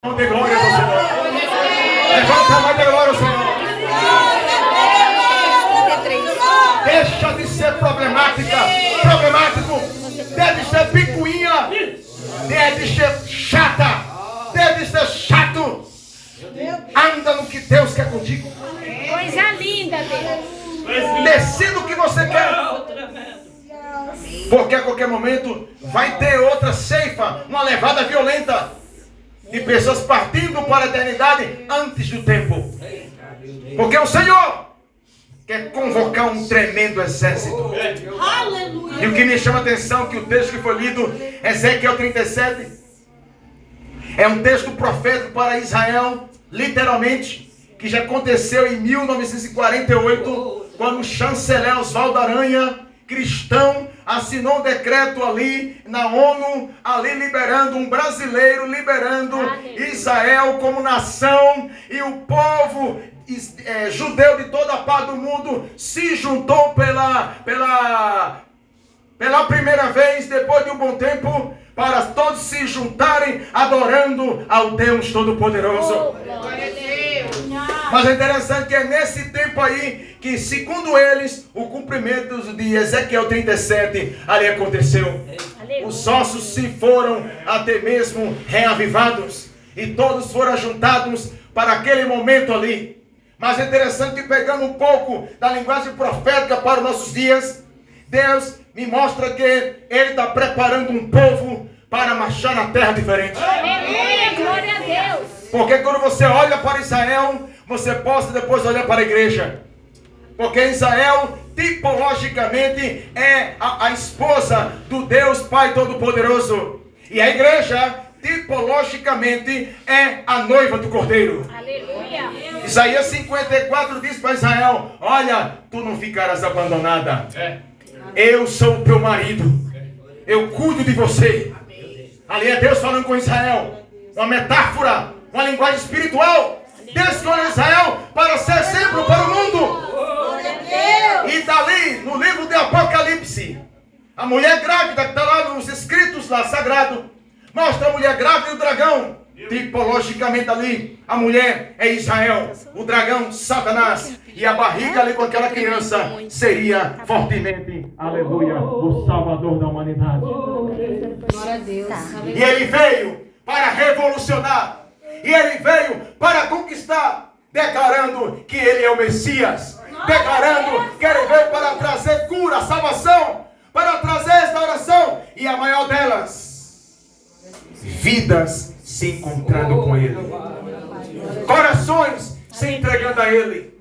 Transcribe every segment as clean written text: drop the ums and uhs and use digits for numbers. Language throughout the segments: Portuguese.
De glória ao Senhor. Levanta a mão de glória ao Senhor. Deixa de ser problemático. Deve ser picuinha. Deve ser chata. Deve ser chato. Anda no que Deus quer contigo. Coisa linda, Deus. Decida o que você quer. Porque a qualquer momento vai ter outra ceifa, uma levada violenta de pessoas partindo para a eternidade antes do tempo. Porque o Senhor quer convocar um tremendo exército. Aleluia. E o que me chama a atenção é que o texto que foi lido, Ezequiel 37, é um texto profético para Israel, literalmente, que já aconteceu em 1948, quando o chanceler Oswaldo Aranha, cristão, assinou um decreto ali na ONU, ali liberando um brasileiro, liberando Israel como nação, e o povo judeu de toda a parte do mundo se juntou pela primeira vez, depois de um bom tempo, para todos se juntarem adorando ao Deus Todo-Poderoso. Mas é interessante que é nesse tempo aí que, segundo eles, o cumprimento de Ezequiel 37 ali aconteceu. Os ossos se foram até mesmo reavivados e todos foram juntados para aquele momento ali. Mas é interessante que, pegando um pouco da linguagem profética para os nossos dias, Deus me mostra que Ele está preparando um povo para marchar na terra diferente. Aleluia, glória a Deus. Porque quando você olha para Israel, você possa depois olhar para a igreja. Porque Israel, tipologicamente, é a esposa do Deus Pai Todo-Poderoso. E a igreja, tipologicamente, é a noiva do Cordeiro. Aleluia. Isaías 54 diz para Israel: olha, tu não ficarás abandonada. Eu sou o teu marido. Eu cuido de você. Ali é Deus falando com Israel. Uma metáfora, uma linguagem espiritual. Deus escolhe Israel para ser exemplo para o mundo. E dali, no livro de Apocalipse, a mulher grávida que está lá nos escritos lá, sagrado, mostra a mulher grávida e o dragão. Tipologicamente ali, a mulher é Israel, o dragão, Satanás, e a barriga ali com aquela criança seria fortemente, aleluia, o Salvador da humanidade. Glória a Deus. E ele veio para revolucionar, e ele veio para conquistar, declarando que ele é o Messias, declarando que ele veio para trazer cura, salvação, para trazer restauração, e a maior delas, vidas se encontrando com ele, corações se entregando a ele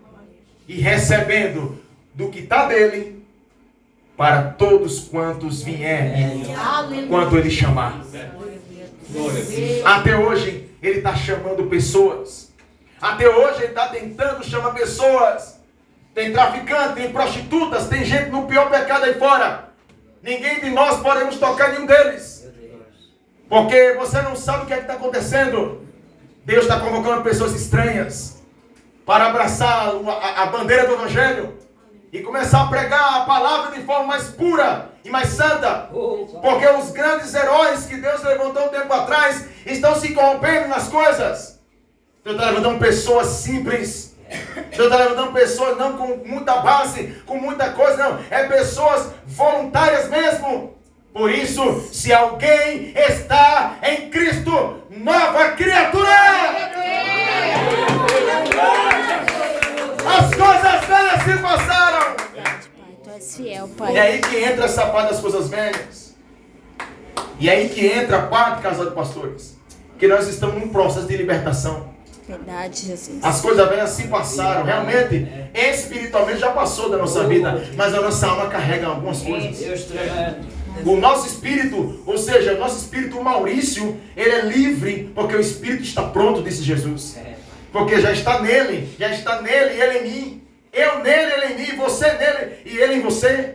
e recebendo do que está dele para todos quantos vierem, quando ele chamar. Até hoje ele está chamando pessoas. Até hoje ele está tentando chamar pessoas. Tem traficante, tem prostitutas, tem gente no pior pecado aí fora. Ninguém de nós podemos tocar nenhum deles. Porque você não sabe o que é que está acontecendo. Deus está convocando pessoas estranhas para abraçar a bandeira do Evangelho e começar a pregar a palavra de forma mais pura e mais santa. Porque os grandes heróis que Deus levantou um tempo atrás estão se corrompendo nas coisas. Deus está levantando pessoas simples. Deus está levantando pessoas não com muita base, com muita coisa, não. É pessoas voluntárias mesmo. Por isso, se alguém está em Cristo, nova criatura! As coisas velhas se passaram. Tu és fiel, Pai. E aí que entra essa parte das coisas velhas. E aí que entra a parte, casal de pastores, que nós estamos num processo de libertação. Verdade, Jesus. As coisas velhas se passaram. Realmente, espiritualmente já passou da nossa vida, mas a nossa alma carrega algumas coisas. O nosso espírito, ou seja, o nosso espírito Maurício, ele é livre, porque o espírito está pronto, disse Jesus. Porque já está nele, ele em mim. Eu nele, ele em mim, você nele e ele em você.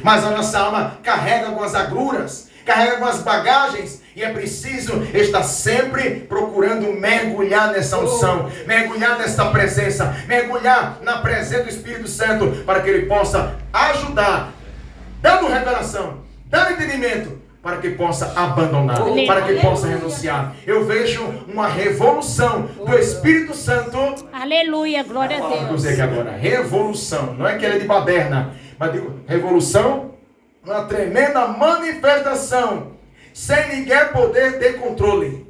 Mas a nossa alma carrega algumas agruras, carrega algumas bagagens, e é preciso estar sempre procurando mergulhar nessa unção, mergulhar nessa presença, mergulhar na presença do Espírito Santo, para que ele possa ajudar, dando revelação, dando entendimento para que possa abandonar, para que possa renunciar. Eu vejo uma revolução do Espírito Santo. Aleluia, glória a Vou Deus. dizer que agora, revolução, não é que ele é de baderna, mas digo, revolução, uma tremenda manifestação, sem ninguém poder ter controle.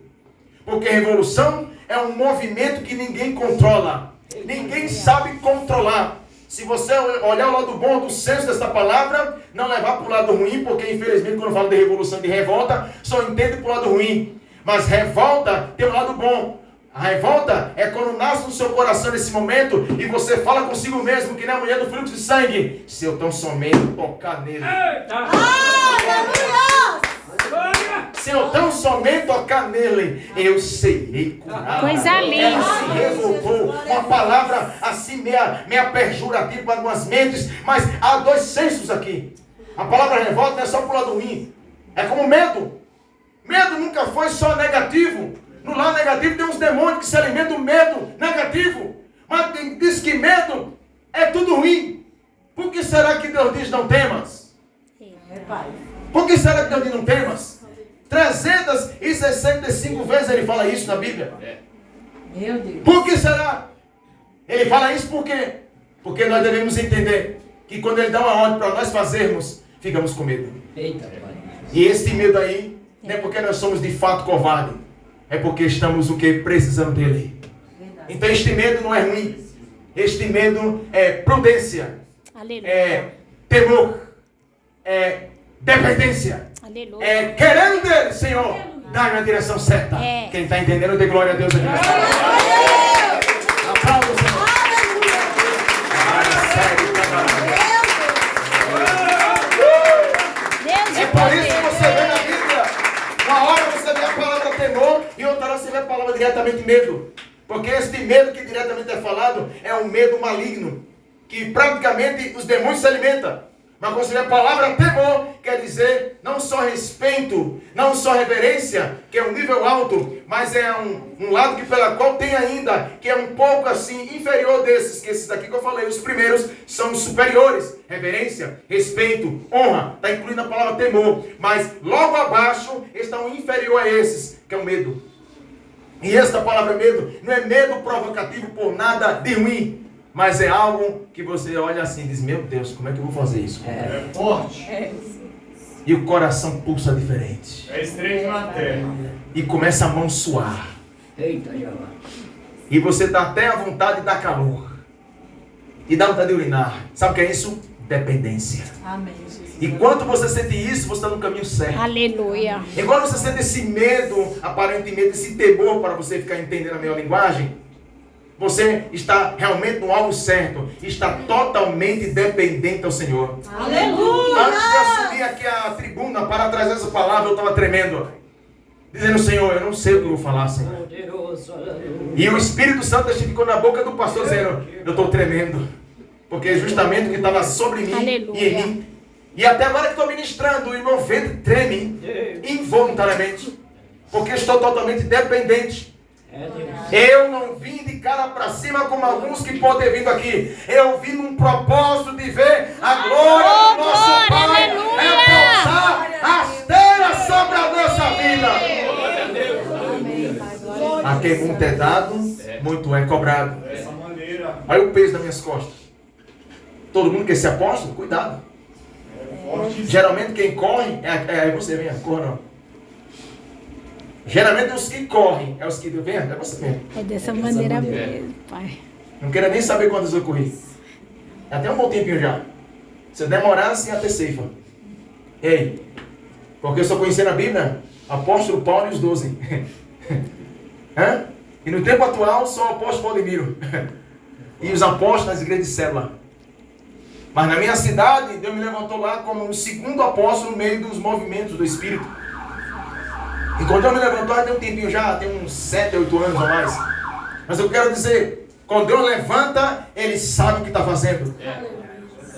Porque revolução é um movimento que ninguém controla, ninguém sabe controlar. Se você olhar o lado bom do senso dessa palavra, não levar para o lado ruim, porque infelizmente quando eu falo de revolução, de revolta, só entende para o lado ruim. Mas revolta tem um lado bom. A revolta é quando nasce no seu coração nesse momento e você fala consigo mesmo, que nem a mulher do fluxo de sangue. Se eu tão somente tocar nele. Se eu tão somente tocar nele, eu serei curado. Coisa linda. Ela se revoltou. Uma palavra assim meia pejorativa para algumas mentes, mas há dois sensos aqui. A palavra revolta não é só para o lado ruim. É como medo. Medo nunca foi só negativo. No lado negativo tem uns demônios que se alimentam do medo negativo. Mas diz que medo é tudo ruim. Por que será que Deus diz não temas? Por que será que Deus diz não temas? 365 vezes ele fala isso na Bíblia. Meu Deus. Por que será? Ele fala isso por quê? Porque nós devemos entender que quando ele dá uma ordem para nós fazermos, ficamos com medo. Eita, pai. E este medo aí, não é porque nós somos de fato covardes, é porque estamos o que? Precisando dele. Então este medo não é ruim. Este medo é prudência. Aleluia. É temor. É dependência. Aleluia. É querendo dele, Senhor. Dá-me a direção certa. É. Quem está entendendo, dê glória a Deus. Aplauda o Senhor. Deus de É por isso que poder. você vê na Bíblia, uma hora você vê a palavra temor e outra hora você vê a palavra diretamente medo. Porque este medo que diretamente é falado é um medo maligno, que praticamente os demônios se alimentam. Mas quando você vê a palavra temor, quer dizer não só respeito, não só reverência, que é um nível alto, mas é um lado que pela qual tem ainda, que é um pouco assim inferior desses, que esses daqui que eu falei, os primeiros são os superiores. Reverência, respeito, honra, está incluindo a palavra temor. Mas logo abaixo está um inferior a esses, que é o medo. E esta palavra medo não é medo provocativo por nada de ruim, mas é algo que você olha assim e diz, meu Deus, como é que eu vou fazer isso? É forte. E o coração pulsa diferente. É estreito na terra. E começa a mão suar. Eita, já vai. E você está até à vontade de dar calor. E dá vontade de urinar. Sabe o que é isso? Dependência. Amém, Jesus. E quando você sente isso, você está no caminho certo. Aleluia. E quando você sente esse medo, aparentemente esse temor, para você ficar entendendo a minha linguagem, você está realmente no alvo certo. Está totalmente dependente ao Senhor. Aleluia! Antes de eu subir aqui à tribuna para trazer essa palavra, eu estava tremendo. Dizendo, Senhor, eu não sei o que eu vou falar, Senhor. Poderoso, aleluia. E o Espírito Santo ficou na boca do pastor dizendo, eu estou tremendo. Porque justamente o que estava sobre mim Aleluia. e em mim. E até agora que estou ministrando, o meu ventre treme involuntariamente. Porque estou totalmente dependente. É Deus. Eu não vim de cara para cima como alguns que podem vir aqui. Eu vim num propósito de ver a glória do nosso glória, Pai aleluia. repousar rasteira sobre a nossa vida. A quem muito é dado, muito é cobrado. Dessa maneira. Olha o peso das minhas costas. Todo mundo quer ser apóstolo? Cuidado. Forte. Geralmente quem corre é você, vem, corra não. Geralmente os que correm é os que vem, é você mesmo. É dessa maneira mesmo, Pai. Não quero nem saber quantas eu corri. Até um bom tempinho já. Se eu demorasse, ia ter ceifa. Ei, porque eu só conheci na Bíblia apóstolo Paulo e os 12. Hã? E no tempo atual, só o apóstolo Valdemiro. E os apóstolos das igrejas de célula. Mas na minha cidade, Deus me levantou lá como o segundo apóstolo no meio dos movimentos do Espírito. E quando Deus me levantou, já tem um tempinho já, tem uns 7, 8 anos ou mais. Mas eu quero dizer, quando Deus levanta, Ele sabe o que está fazendo.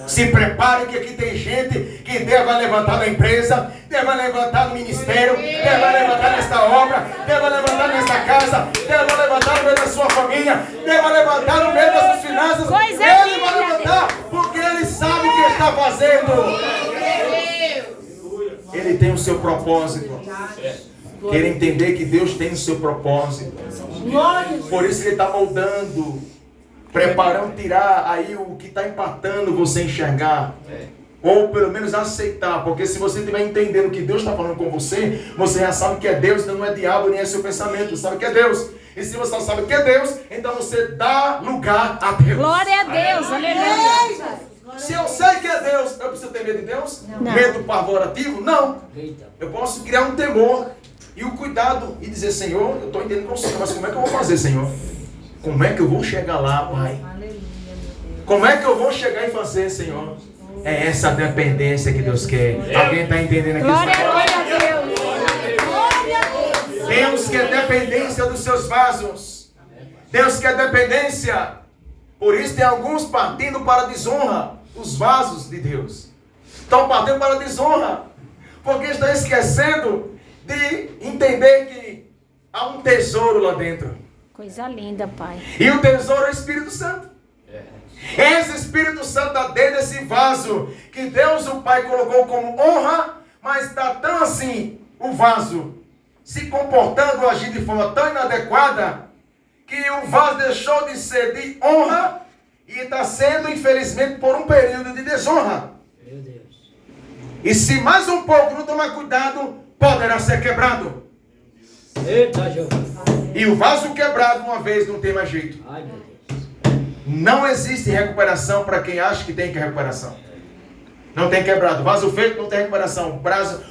Se prepare que aqui tem gente que Deus vai levantar na empresa, Deus vai levantar no ministério, Deus vai levantar nesta obra, Deus vai levantar nesta casa, Deus vai levantar no meio da sua família, Deus vai levantar no meio das suas finanças. Coisa Ele vai linda, levantar porque Ele sabe o que está fazendo. Ele ele tem o seu propósito. Queira entender que Deus tem o seu propósito. Por isso que ele está moldando, preparando, tirar aí o que está empatando você enxergar. Ou pelo menos aceitar. Porque se você estiver entendendo que Deus está falando com você, você já sabe que é Deus, então não é diabo nem é seu pensamento. Você sabe que é Deus. E se você sabe que é Deus, então você dá lugar a Deus. Glória a Deus. Aleluia. Se eu sei que é Deus, eu preciso ter medo de Deus? Não. Medo pavorativo? Não. Eita. Eu posso criar um temor e o cuidado e dizer, Senhor, eu estou entendendo com o Senhor, mas como é que eu vou fazer, Senhor? Como é que eu vou chegar lá, Pai? Como é que eu vou chegar e fazer, Senhor? É essa dependência que Deus quer. Alguém está entendendo aqui? Glória a Deus. Deus quer dependência dos seus vasos. Deus quer dependência. Por isso tem alguns partindo para a desonra. Os vasos de Deus estão partindo para a desonra. Porque estão esquecendo de entender que há um tesouro lá dentro. Coisa linda, Pai. E o tesouro é o Espírito Santo. Esse Espírito Santo está dentro desse vaso que Deus o Pai colocou como honra, mas está tão assim, o vaso se comportando, agindo de forma tão inadequada, que o vaso deixou de ser de honra e está sendo, infelizmente, por um período de desonra. Meu Deus. E se mais um pouco não tomar cuidado, poderá ser quebrado. Eita, Jeová. E o vaso quebrado uma vez não tem mais jeito. Ai, meu Deus. Não existe recuperação para quem acha que tem recuperação. Não tem quebrado. Vaso feito não tem recuperação.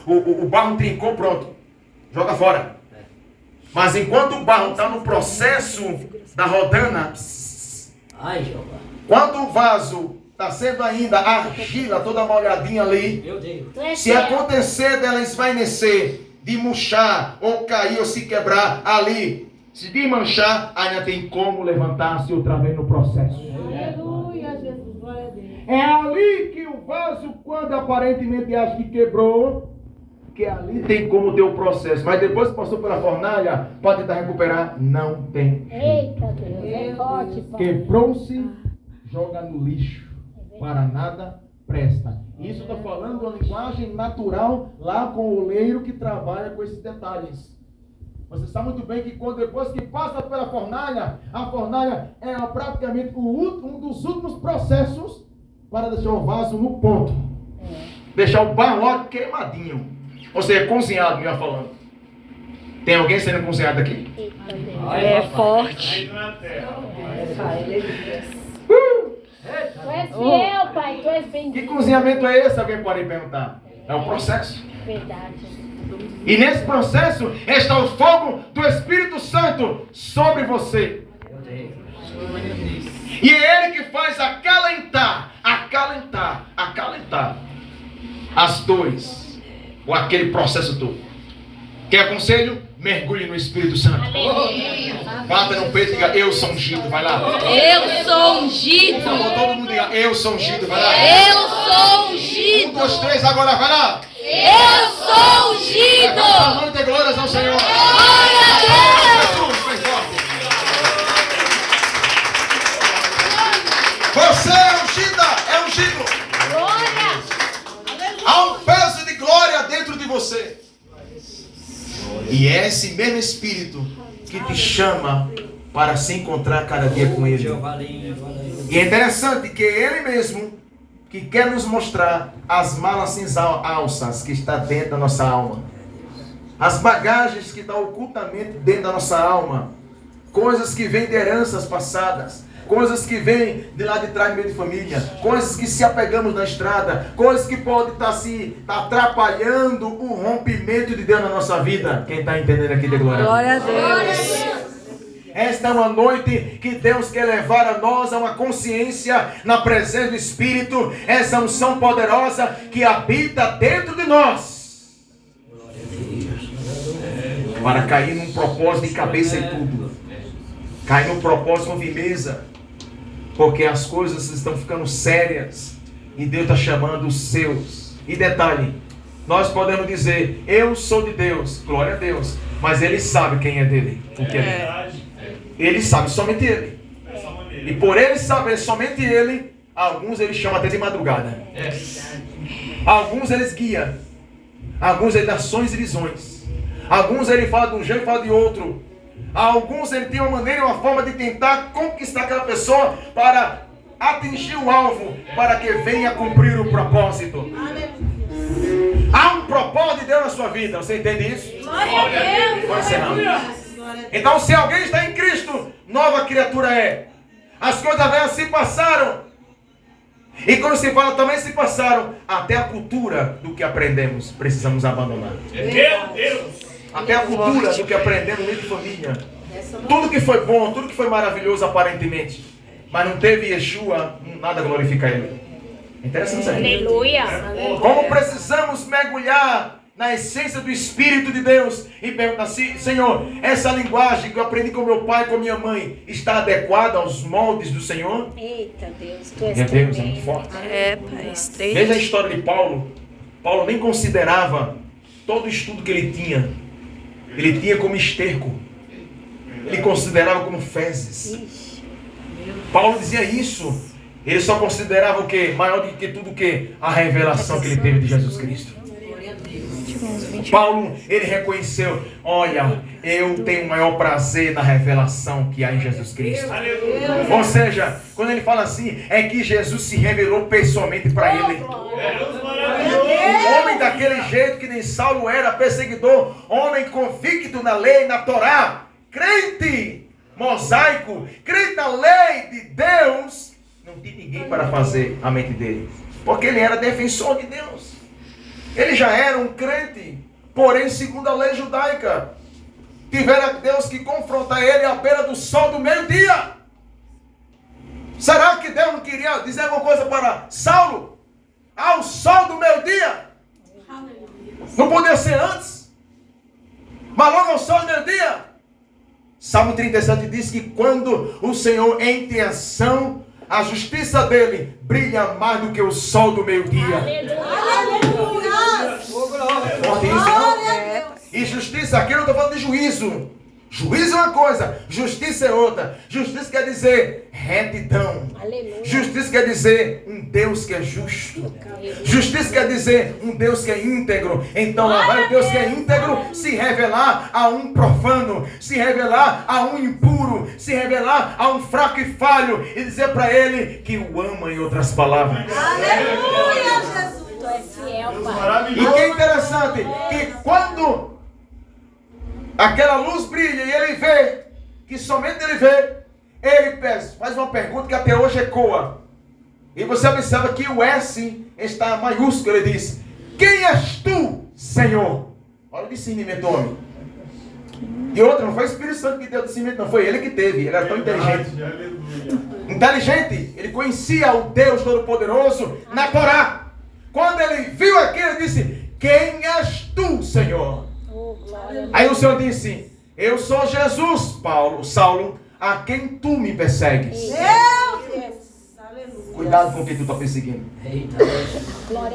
O barro trincou, pronto. Joga fora. Mas enquanto o barro está no processo da rodana, Ai, Jeová. quando o vaso está sendo ainda a argila toda molhadinha ali, Meu Deus. se acontecer dela esvainecer, de murchar, ou cair, ou se quebrar ali, se desmanchar, ainda tem como levantar-se outra vez no processo. Aleluia, Jesus, glória a Deus. É ali que o vaso, quando aparentemente acha que quebrou, que ali tem como ter o processo. Mas depois que passou pela fornalha, pode tentar recuperar. Não tem. Eita Deus, é forte, Pai. Quebrou-se, joga no lixo. Para nada presta. Isso eu estou falando uma linguagem natural lá com o oleiro que trabalha com esses detalhes. Você sabe muito bem que depois que passa pela fornalha, a fornalha é praticamente um dos últimos processos para deixar o vaso no ponto. Deixar o barro lá queimadinho. Ou seja, cozinhado, me falando. Tem alguém sendo cozinhado aqui? É forte. Caído na terra. Tu és fiel, Pai. Tu és Que bendito. cozinhamento é esse? Alguém pode perguntar. É um processo. Verdade. E nesse processo está o fogo do Espírito Santo sobre você. Meu Deus. E é Ele que faz acalentar as dores, ou aquele processo todo. Quer conselho? Mergulhe no Espírito Santo. Bata no peito e diga, eu sou ungido, vai lá. Eu sou Por ungido. favor, todo mundo diga, eu sou ungido, vai lá. Eu sou 1, ungido. 2, 3, agora vai lá. Eu sou ungido. Levanta a mão e dê glórias ao Senhor. Glória a Deus. Jesus, bem forte. Você é ungida, é ungido. Glória. Há um peso de glória dentro de você. E é esse mesmo Espírito que te chama para se encontrar cada dia com Ele. Jeová lindo, aleluia. E é interessante que é Ele mesmo que quer nos mostrar as malas sem alças que está dentro da nossa alma. As bagagens que estão ocultamente dentro da nossa alma. Coisas que vêm de heranças passadas. Coisas que vêm de lá de trás do meio de família. Coisas que se apegamos na estrada. Coisas que podem estar se atrapalhando o rompimento de Deus na nossa vida. Quem está entendendo aqui de glória? Glória a Deus. Esta é uma noite que Deus quer levar a nós a uma consciência na presença do Espírito. Essa unção poderosa que habita dentro de nós. Para cair num propósito de cabeça e tudo. Cair num propósito com firmeza. Porque as coisas estão ficando sérias. E Deus está chamando os seus. E detalhe, nós podemos dizer, eu sou de Deus, glória a Deus. Mas Ele sabe quem é dele. O que é dele. Verdade. Ele sabe somente Ele. Dessa maneira. E por Ele saber somente Ele, alguns Ele chama até de madrugada. Alguns Ele guia. Alguns ele dá sonhos e visões. Alguns ele fala de um jeito e fala de outro. Alguns ele tem uma maneira, uma forma de tentar conquistar aquela pessoa para atingir o alvo, para que venha cumprir o propósito. Há um propósito de Deus na sua vida, você entende isso? Glória a Deus. Vai encerrar. Então, se alguém está em Cristo, nova criatura é. As coisas velhas se passaram. E quando se fala também se passaram, até a cultura do que aprendemos precisamos abandonar. Meu Deus. Até a cultura do que aprendemos no meio de família. Tudo que foi bom, tudo que foi maravilhoso aparentemente, mas não teve Yeshua, nada glorifica Ele. Interessante isso aí. Aleluia. Como precisamos mergulhar na essência do Espírito de Deus e perguntar assim: Senhor, essa linguagem que eu aprendi com meu pai e com minha mãe está adequada aos moldes do Senhor? Eita Deus, tu és Meu Deus, é tremendo. muito forte. Pai, estreito. Veja a história de Paulo. Paulo nem considerava todo o estudo que ele tinha. Ele tinha como esterco. Ele considerava como fezes. Paulo dizia isso. Ele só considerava o que? Maior do que tudo o que? A revelação que ele teve de Jesus Cristo. Paulo, ele reconheceu: olha, eu tenho o maior prazer na revelação que há em Jesus Cristo. Ou seja, quando ele fala assim, é que Jesus se revelou pessoalmente para ele. Um homem daquele jeito que nem Saulo era, perseguidor, homem convicto na lei, na Torá, crente, mosaico, crente na lei de Deus, não tinha ninguém para fazer a mente dele, porque ele era defensor de Deus. Ele já era um crente, porém, segundo a lei judaica, tivera Deus que confrontar ele à beira do sol do meio-dia. Será que Deus não queria dizer alguma coisa para Saulo? Ao sol do meio-dia? Não podia ser antes? Mas logo ao sol do meio-dia? Salmo 37 diz que quando o Senhor entra em ação, a justiça dele brilha mais do que o sol do meio-dia. Forte isso, não? E justiça aqui eu não estou falando de juízo. Juízo é uma coisa, justiça é outra. Justiça quer dizer retidão. Aleluia. Justiça quer dizer um Deus que é justo. Justiça quer dizer um Deus que é íntegro. Então lá vai o Deus que é íntegro se revelar a um profano, se revelar a um impuro, se revelar a um fraco e falho e dizer para ele que o ama, em outras palavras. Aleluia, Jesus. Tu és fiel, Pai. E que é interessante que quando aquela luz brilha e ele vê, que somente ele vê, ele faz uma pergunta que até hoje ecoa. E você observa que o S está maiúsculo. Ele diz: quem és tu, Senhor? Olha o discernimento, homem. E outra, não foi o Espírito Santo que deu o discernimento, não foi ele que teve. Ele era tão inteligente. Inteligente, ele conhecia o Deus Todo-Poderoso na Torá. Quando ele viu aquilo, ele disse: quem és tu, Senhor? Aí o Senhor disse: eu sou Jesus, Saulo, a quem tu me persegues. Cuidado com quem tu está perseguindo. Eita.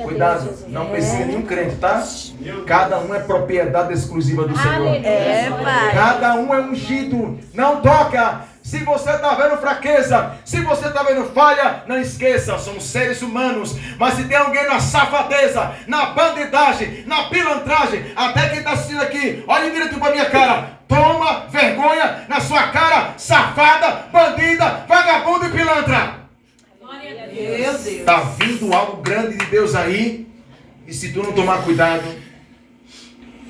Cuidado, não persiga nenhum crente, tá? Cada um é propriedade exclusiva do Senhor. Pai. Cada um é ungido. Não toca. Se você está vendo fraqueza, se você está vendo falha, não esqueça, somos seres humanos. Mas se tem alguém na safadeza, na bandidagem, na pilantragem, até quem está assistindo aqui, olhe direito para minha cara. Toma vergonha na sua cara, safada, bandida, vagabundo e pilantra. Meu Deus. Está vindo algo grande de Deus aí. E se tu não tomar cuidado,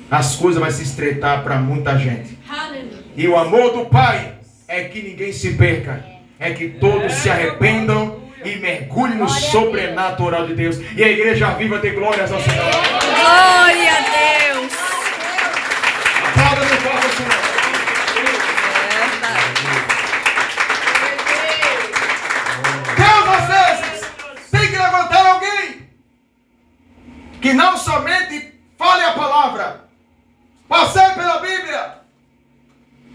as coisas vão se estreitar para muita gente. E o amor do Pai é que ninguém se perca, é que todos se arrependam e mergulhem no sobrenatural de Deus. E a igreja viva de glórias ao Senhor. Glória a Deus. Aplauda no palco, Senhor. Deus às vezes tem que levantar alguém que não somente fale a palavra, passe pela Bíblia,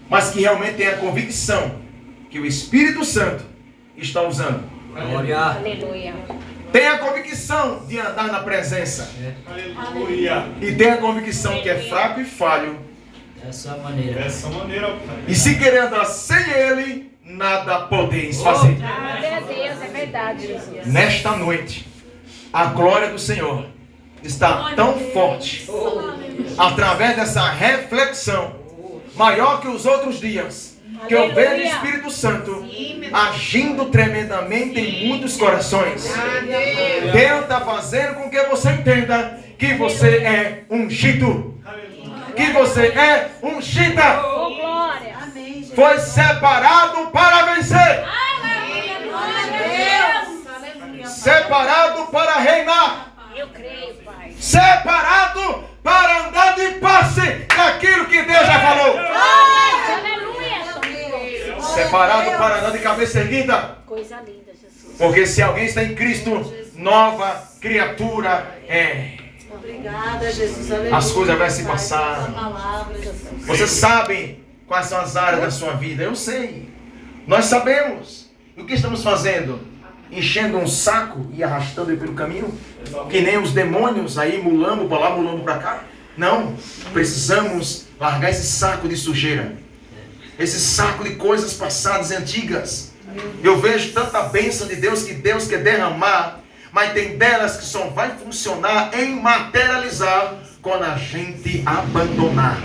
mas que realmente tenha a convicção que o Espírito Santo está usando. Glória. Aleluia. Tenha a convicção de andar na presença. Aleluia. E tenha a convicção que é fraco e falho. Dessa maneira. Dessa maneira, Pai. E se querer andar sem Ele, nada podeis fazer. Glória a Deus, é verdade, Jesus. Nesta noite, a glória do Senhor está tão forte, através dessa reflexão, maior que os outros dias, que eu vejo o Espírito Santo agindo tremendamente em muitos corações. Deus está fazendo com que você entenda que você é ungido. Que você é ungida. Oh, glória. Foi separado para vencer. Separado para reinar. Eu creio, Pai. Separado para andar de passe daquilo que Deus já falou. Aleluia. Separado para andar de cabeça erguida. Coisa linda, Jesus. Porque se alguém está em Cristo, nova criatura é. Obrigada, Jesus. Aleluia. As coisas vão se passar. Essa palavra, Jesus. Vocês sabem quais são as áreas da sua vida? Eu sei. Nós sabemos. E o que estamos fazendo? Enchendo um saco e arrastando ele pelo caminho? Que nem os demônios aí, mulando para lá, mulando para cá? Não. Precisamos largar esse saco de sujeira. Esse saco de coisas passadas e antigas. Eu vejo tanta bênção de Deus que Deus quer derramar, mas tem delas que só vai funcionar em materializar quando a gente abandonar.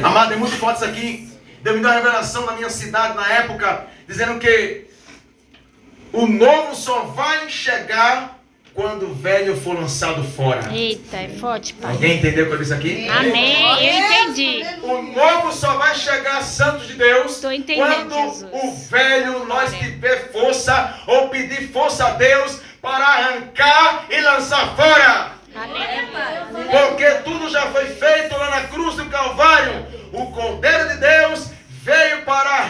Amado, é muito forte isso aqui. Deus me deu uma revelação na minha cidade na época, dizendo que o novo só vai chegar quando o velho for lançado fora. Eita, é forte, Pai. Alguém entendeu o que eu disse aqui? Amém, eu entendi. O novo só vai chegar, santos de Deus, Estou entendendo, quando Jesus. o velho nós tiver força ou pedir força a Deus para arrancar e lançar fora. Aleluia. Porque tudo já foi feito lá na cruz do Calvário. O Cordeiro de Deus veio para